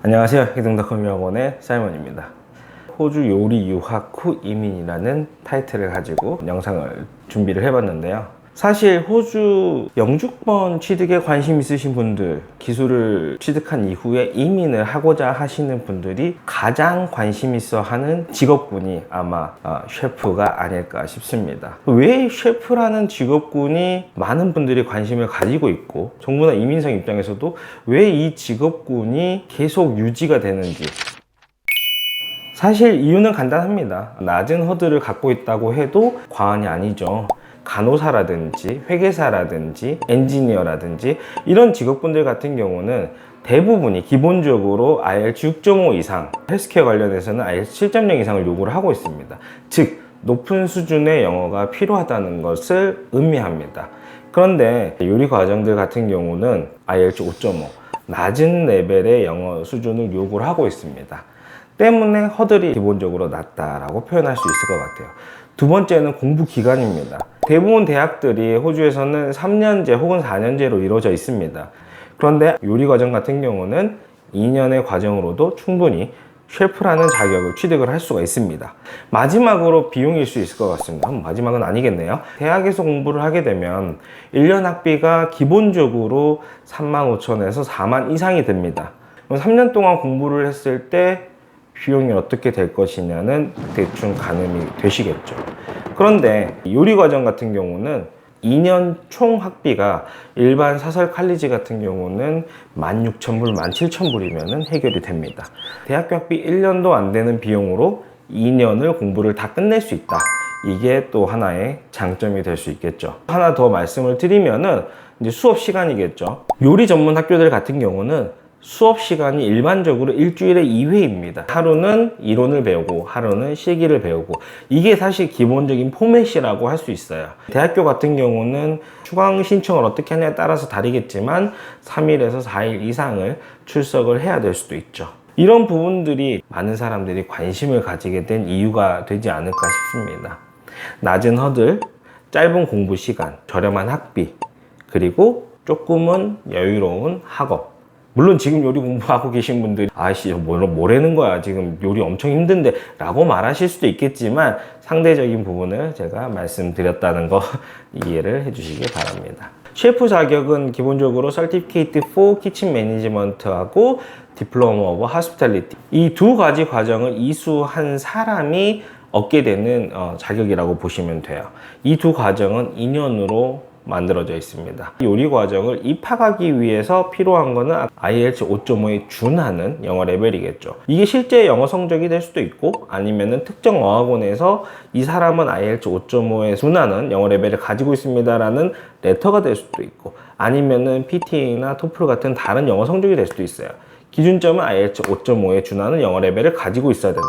안녕하세요. 해동닷컴유학원의 사이먼입니다. 호주 요리 유학 후 이민이라는 타이틀을 가지고 영상을 준비를 해봤는데요. 사실 호주 영주권 취득에 관심 있으신 분들, 기술을 취득한 이후에 이민을 하고자 하시는 분들이 가장 관심 있어 하는 직업군이 아마 셰프가 아닐까 싶습니다. 왜 셰프라는 직업군이 많은 분들이 관심을 가지고 있고, 정부나 이민성 입장에서도 왜 이 직업군이 계속 유지가 되는지, 사실 이유는 간단합니다. 낮은 허들을 갖고 있다고 해도 과언이 아니죠. 간호사라든지 회계사라든지 엔지니어라든지 이런 직업군들 같은 경우는 대부분이 기본적으로 IELTS 6.5 이상, 헬스케어 관련해서는 IELTS 7.0 이상을 요구를 하고 있습니다. 즉 높은 수준의 영어가 필요하다는 것을 의미합니다. 그런데 요리 과정들 같은 경우는 IELTS 5.5, 낮은 레벨의 영어 수준을 요구를 하고 있습니다. 때문에 허들이 기본적으로 낮다라고 표현할 수 있을 것 같아요. 두 번째는 공부 기간입니다. 대부분 대학들이 호주에서는 3년제 혹은 4년제로 이루어져 있습니다. 그런데 요리 과정 같은 경우는 2년의 과정으로도 충분히 셰프라는 자격을 취득을 할 수가 있습니다. 마지막으로 비용일 수 있을 것 같습니다. 마지막은 아니겠네요. 대학에서 공부를 하게 되면 1년 학비가 기본적으로 35,000에서 4만 이상이 듭니다. 3년 동안 공부를 했을 때 비용이 어떻게 될 것이냐는 대충 가늠이 되시겠죠. 그런데 요리 과정 같은 경우는 2년 총 학비가 일반 사설 칼리지 같은 경우는 16,000불, 17,000불이면 해결이 됩니다. 대학교 학비 1년도 안 되는 비용으로 2년을 공부를 다 끝낼 수 있다. 이게 또 하나의 장점이 될 수 있겠죠. 하나 더 말씀을 드리면은 이제 수업 시간이겠죠. 요리 전문 학교들 같은 경우는 수업 시간이 일반적으로 일주일에 2회입니다. 하루는 이론을 배우고 하루는 실기를 배우고, 이게 사실 기본적인 포맷이라고 할 수 있어요. 대학교 같은 경우는 추강 신청을 어떻게 하냐에 따라서 다르겠지만 3일에서 4일 이상을 출석을 해야 될 수도 있죠. 이런 부분들이 많은 사람들이 관심을 가지게 된 이유가 되지 않을까 싶습니다. 낮은 허들, 짧은 공부 시간, 저렴한 학비, 그리고 조금은 여유로운 학업. 물론 지금 요리 공부하고 계신 분들이 아이씨 뭐라는 거야, 지금 요리 엄청 힘든데 라고 말하실 수도 있겠지만, 상대적인 부분을 제가 말씀드렸다는 거 이해를 해주시기 바랍니다. 셰프 자격은 기본적으로 Certificate for Kitchen Management하고 Diploma of Hospitality, 이 두 가지 과정을 이수한 사람이 얻게 되는 자격이라고 보시면 돼요. 이 두 과정은 2년으로 만들어져 있습니다. 요리 과정을 입학하기 위해서 필요한 거는 IELTS 5.5에 준하는 영어 레벨이겠죠. 이게 실제 영어 성적이 될 수도 있고, 아니면은 특정 어학원에서 이 사람은 IELTS 5.5에 준하는 영어 레벨을 가지고 있습니다라는 레터가 될 수도 있고, 아니면은 PT나 토플 같은 다른 영어 성적이 될 수도 있어요. 기준점은 IELTS 5.5에 준하는 영어 레벨을 가지고 있어야 된다.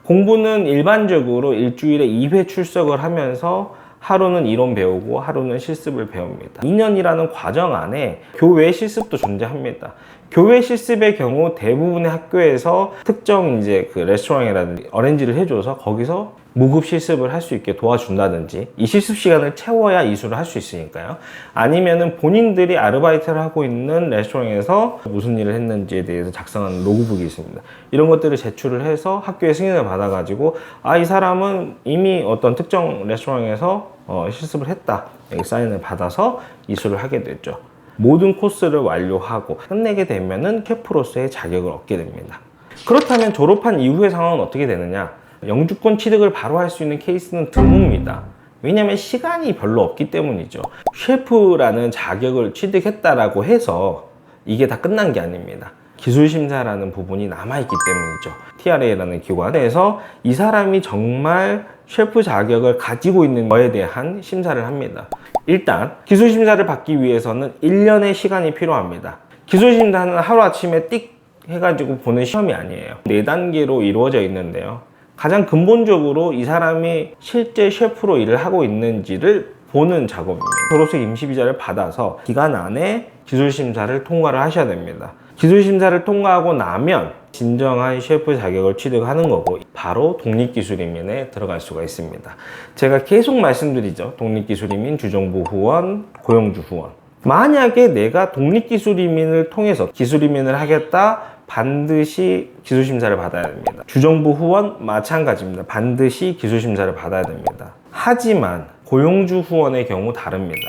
공부는 일반적으로 일주일에 2회 출석을 하면서 하루는 이론 배우고 하루는 실습을 배웁니다. 2년이라는 과정 안에 교외 실습도 존재합니다. 교외 실습의 경우 대부분의 학교에서 특정 이제 그 레스토랑이라든지 어렌지를 해줘서 거기서 무급 실습을 할 수 있게 도와준다든지, 이 실습 시간을 채워야 이수를 할 수 있으니까요. 아니면은 본인들이 아르바이트를 하고 있는 레스토랑에서 무슨 일을 했는지에 대해서 작성하는 로그북이 있습니다. 이런 것들을 제출을 해서 학교에 승인을 받아가지고, 이 사람은 이미 어떤 특정 레스토랑에서 실습을 했다, 여기 사인을 받아서 이수를 하게 되죠. 모든 코스를 완료하고 끝내게 되면은 셰프로서의 자격을 얻게 됩니다. 그렇다면 졸업한 이후의 상황은 어떻게 되느냐? 영주권 취득을 바로 할 수 있는 케이스는 드뭅니다. 왜냐하면 시간이 별로 없기 때문이죠. 셰프라는 자격을 취득했다라고 해서 이게 다 끝난 게 아닙니다. 기술심사라는 부분이 남아있기 때문이죠. TRA라는 기관에서 이 사람이 정말 셰프 자격을 가지고 있는 거에 대한 심사를 합니다. 일단 기술심사를 받기 위해서는 1년의 시간이 필요합니다. 기술심사는 하루아침에 띡 해가지고 보는 시험이 아니에요. 4단계로 이루어져 있는데요. 가장 근본적으로 이 사람이 실제 셰프로 일을 하고 있는지를 보는 작업입니다. 졸업식 임시비자를 받아서 기간 안에 기술심사를 통과를 하셔야 됩니다. 기술심사를 통과하고 나면 진정한 셰프 자격을 취득하는 거고, 바로 독립기술이민에 들어갈 수가 있습니다. 제가 계속 말씀드리죠. 독립기술이민, 주정부 후원, 고용주 후원. 만약에 내가 독립기술이민을 통해서 기술이민을 하겠다, 반드시 기술심사를 받아야 됩니다. 주정부 후원 마찬가지입니다. 반드시 기술심사를 받아야 됩니다. 하지만 고용주 후원의 경우 다릅니다.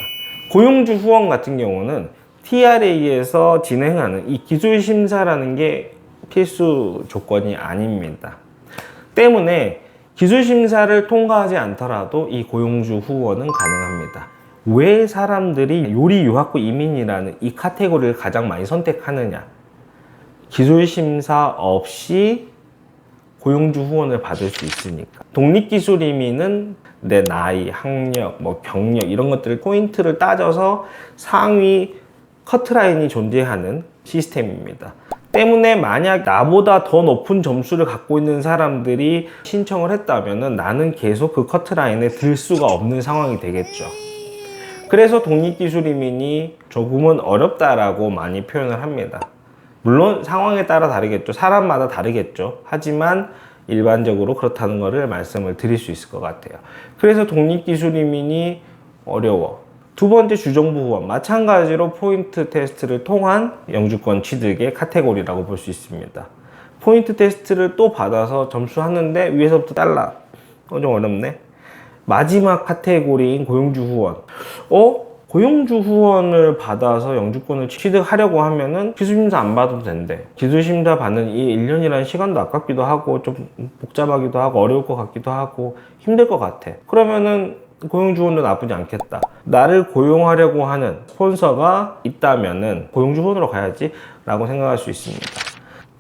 고용주 후원 같은 경우는 TRA에서 진행하는 이 기술심사라는 게 필수 조건이 아닙니다. 때문에 기술심사를 통과하지 않더라도 이 고용주 후원은 가능합니다. 왜 사람들이 요리, 유학 후 이민이라는 이 카테고리를 가장 많이 선택하느냐? 기술심사 없이 고용주 후원을 받을 수 있으니까. 독립기술 이민은 내 나이, 학력, 경력 이런 것들을 포인트를 따져서 상위 커트라인이 존재하는 시스템입니다. 때문에 만약 나보다 더 높은 점수를 갖고 있는 사람들이 신청을 했다면 나는 계속 그 커트라인에 들 수가 없는 상황이 되겠죠. 그래서 독립기술 이민이 조금은 어렵다라고 많이 표현을 합니다. 물론 상황에 따라 다르겠죠. 사람마다 다르겠죠. 하지만 일반적으로 그렇다는 것을 말씀을 드릴 수 있을 것 같아요. 그래서 독립기술 이민이 어려워. 두 번째, 주정부 후원. 마찬가지로 포인트 테스트를 통한 영주권 취득의 카테고리라고 볼 수 있습니다. 포인트 테스트를 또 받아서 점수하는데 위에서부터 달라. 좀 어렵네. 마지막 카테고리인 고용주 후원. 고용주 후원을 받아서 영주권을 취득하려고 하면은 기술심사 안 받아도 된대. 기술심사 받는 이 1년이라는 시간도 아깝기도 하고 좀 복잡하기도 하고 어려울 것 같기도 하고 힘들 것 같아. 그러면은 고용주 후원도 나쁘지 않겠다. 나를 고용하려고 하는 스폰서가 있다면은 고용주 후원으로 가야지 라고 생각할 수 있습니다.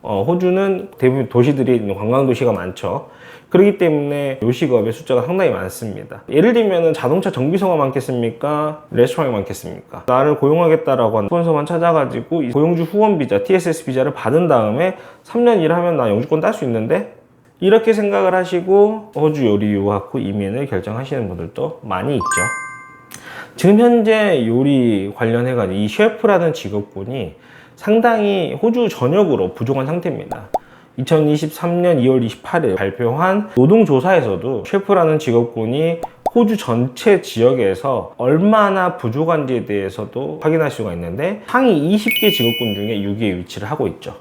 호주는 대부분 도시들이 관광도시가 많죠. 그렇기 때문에 요식업의 숫자가 상당히 많습니다. 예를 들면 자동차 정비소가 많겠습니까? 레스토랑이 많겠습니까? 나를 고용하겠다라고 하는 스폰서만 찾아가지고 고용주 후원 비자, TSS 비자를 받은 다음에 3년 일하면 나 영주권 딸 수 있는데? 이렇게 생각을 하시고 호주 요리 유학 후 이민을 결정하시는 분들도 많이 있죠. 지금 현재 요리 관련해가지고 이 셰프라는 직업군이 상당히 호주 전역으로 부족한 상태입니다. 2023년 2월 28일 발표한 노동조사에서도 셰프라는 직업군이 호주 전체 지역에서 얼마나 부족한지에 대해서도 확인할 수가 있는데 상위 20개 직업군 중에 6위에 위치를 하고 있죠.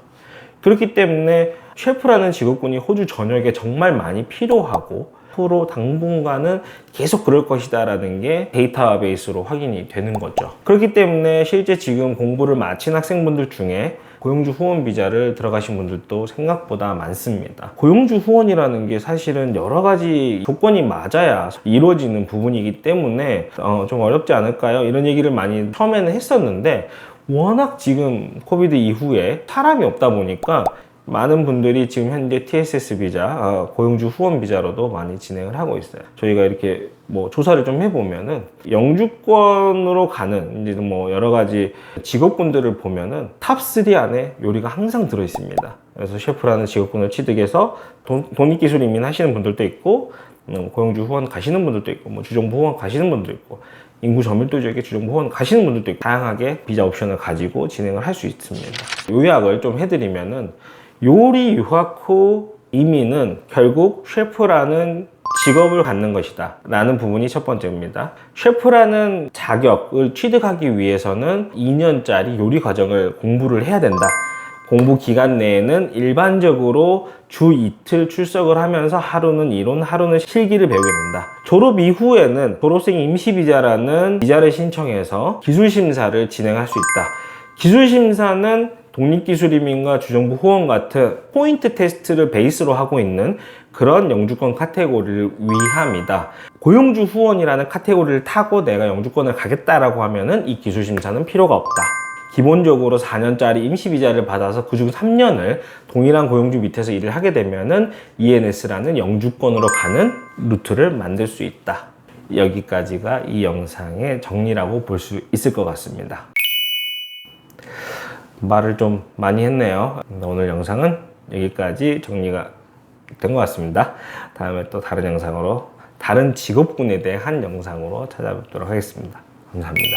그렇기 때문에 셰프라는 직업군이 호주 전역에 정말 많이 필요하고 앞으로 당분간은 계속 그럴 것이다 라는 게 데이터베이스로 확인이 되는 거죠. 그렇기 때문에 실제 지금 공부를 마친 학생분들 중에 고용주 후원 비자를 들어가신 분들도 생각보다 많습니다. 고용주 후원이라는 게 사실은 여러 가지 조건이 맞아야 이루어지는 부분이기 때문에 좀 어렵지 않을까요? 이런 얘기를 많이 처음에는 했었는데 워낙 지금 코비드 이후에 사람이 없다 보니까 많은 분들이 지금 현재 TSS 비자, 고용주 후원 비자로도 많이 진행을 하고 있어요. 저희가 이렇게 조사를 좀 해보면은 영주권으로 가는 이제 여러 가지 직업군들을 보면은 탑3 안에 요리가 항상 들어 있습니다. 그래서 셰프라는 직업군을 취득해서 독립기술 이민 하시는 분들도 있고, 고용주 후원 가시는 분들도 있고, 주정부 후원 가시는 분들도 있고, 인구 저밀도 지역에 주정부 후원 가시는 분들도 있고, 다양하게 비자 옵션을 가지고 진행을 할 수 있습니다. 요약을 좀 해드리면은 요리 유학 후 이민은 결국 셰프라는 직업을 갖는 것이다 라는 부분이 첫 번째입니다. 셰프라는 자격을 취득하기 위해서는 2년짜리 요리 과정을 공부를 해야 된다. 공부 기간 내에는 일반적으로 주 이틀 출석을 하면서 하루는 이론, 하루는 실기를 배우게 된다. 졸업 이후에는 졸업생 임시비자라는 비자를 신청해서 기술심사를 진행할 수 있다. 기술심사는 독립기술이민과 주정부 후원 같은 포인트 테스트를 베이스로 하고 있는 그런 영주권 카테고리를 위함이다. 고용주 후원이라는 카테고리를 타고 내가 영주권을 가겠다라고 하면은 이 기술심사는 필요가 없다. 기본적으로 4년짜리 임시비자를 받아서 그중 3년을 동일한 고용주 밑에서 일을 하게 되면은 ENS라는 영주권으로 가는 루트를 만들 수 있다. 여기까지가 이 영상의 정리라고 볼 수 있을 것 같습니다. 말을 좀 많이 했네요. 오늘 영상은 여기까지 정리가 된 것 같습니다. 다음에 또 다른 영상으로, 다른 직업군에 대한 영상으로 찾아뵙도록 하겠습니다. 감사합니다.